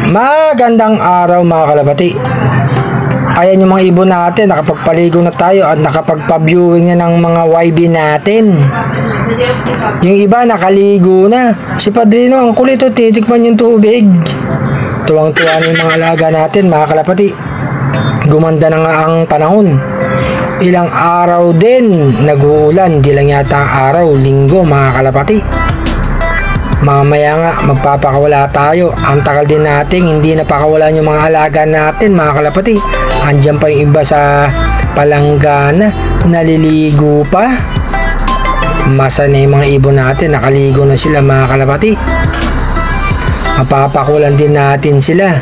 Magandang araw mga kalapati. Ayan yung mga ibon natin, nakapagpaligo na tayo at nakapagpa-viewing na ng mga YB natin. Yung iba nakaligo na. Si Padrino ang kulit, titikman yung tubig. Tuwang-tuwa na yung mga alaga natin mga kalapati. Gumanda na nga ang panahon. Ilang araw din nag-uulan, di lang yata ang araw, linggo mga kalapati. Mamaya nga magpapakawala tayo. Ang tagal din natin hindi napakawalan yung mga alaga natin mga kalapati. Andyan pa yung iba sa palanggana, naliligo pa. Masa na yung mga ibon natin, nakaligo na sila mga kalapati. Mapapakulan din natin sila.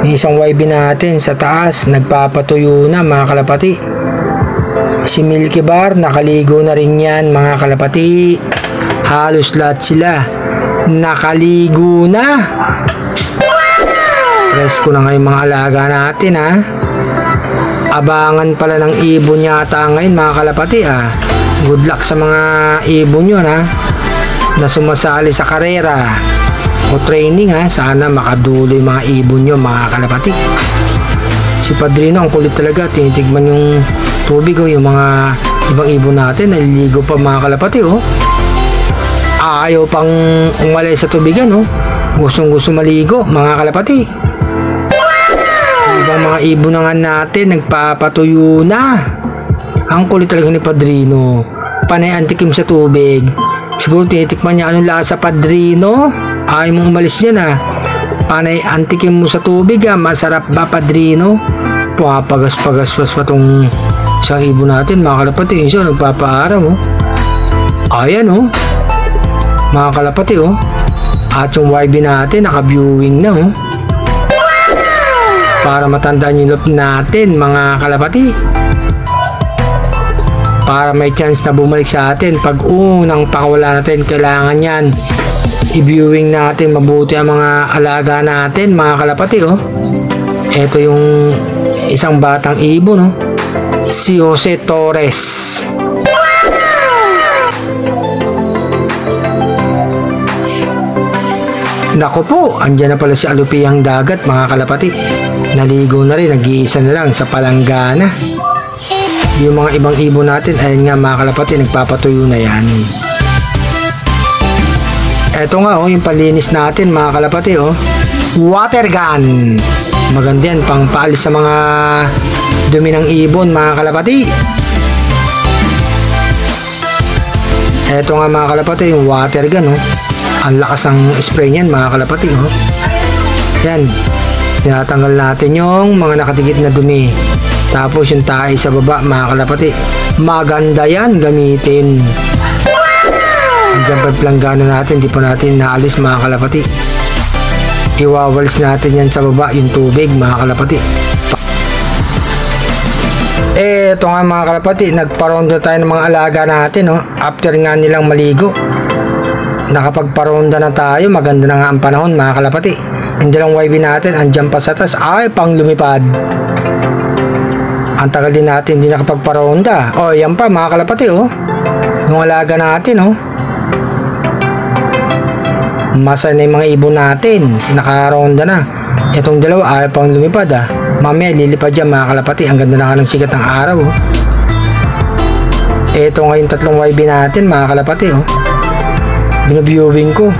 Yung isang YB natin sa taas, nagpapatuyo na mga kalapati. Si Milky Bar, nakaligo na rin yan mga kalapati. Halos lahat sila nakaligo na. Presko na ngayon mga alaga natin ha. Abangan pala ng ibon yata ngayon mga kalapati ha. Good luck sa mga ibon yun ha, na sumasali sa karera o training ha. Sana makadulo yung mga ibon nyo mga kalapati. Si Padrino ang kulit talaga, tinitigman yung tubig o yung mga ibang ibon natin, naliligo pa mga kalapati oh. Ayaw pang umalay sa tubigan oh. Gustong gusto maligo mga kalapati. Ibang mga ibon na nga natin nagpapatuyo na. Ang kulit talaga ni Padrino, panay antikim sa tubig. Siguro tinitikman niya anong lasa Padrino. Ayaw mong umalis dyan ha. Panay antikim mo sa tubig ha. Masarap ba Padrino? Papagas-pagas-pas pa tong isang ibon natin mga kalapati. Siya nagpapaaraw oh. Ayan oh mga kalapati oh. At yung YB natin naka-viewing na oh. Para matandaan yung loob natin mga kalapati. Para may chance na bumalik sa atin pag unang pakawala natin. Kailangan yan i-viewing natin mabuti ang mga alaga natin mga kalapati oh. Ito yung isang batang ibon oh. Si Jose Torres. Nako po, andyan na pala si Alupihang Dagat mga kalapati. Naligo na rin, nag-iisa na lang sa palanggana. Yung mga ibang ibon natin, ayan nga mga kalapati, nagpapatuyo na yan. Eto nga oh, yung palinis natin mga kalapati oh. Water gun. Maganda yan, pang paalis sa mga dumi ng ibon mga kalapati. Eto nga mga kalapati, yung water gun oh. Ang lakas ng spray niyan mga kalapati oh. Yan, tinatanggal natin yung mga nakatikit na dumi. Tapos yung tae sa baba mga kalapati, maganda yan gamitin. Andiyan pa planggana natin, di pa natin naalis mga kalapati. Iwawals natin yan sa baba yung tubig mga kalapati. Eto nga mga kalapati, nagparonda tayo ng mga alaga natin oh. After nga nilang maligo, nakapagparonda na tayo. Maganda na nga ang panahon mga kalapati. Hindi lang YB natin, andyan pa sa taas, ay pang lumipad. Ang tagal din natin hindi nakapagparonda. O yan pa mga kalapati oh. Yung alaga natin oh. Masa na yung mga ibon natin, nakaronda na. Itong dalawa ay pang lumipad ah. Mamaya lilipad yan mga kalapati. Ang ganda na nga ng sikat ng araw oh. Ito nga yung tatlong YB natin mga kalapati oh. Binaviewing ko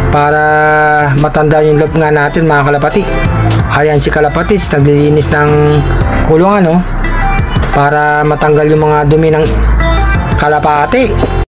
para matanda yung loob nga natin mga kalapati. Ayan si Kalapatis, naglilinis ng kulungan no, para matanggal yung mga dumi ng kalapati.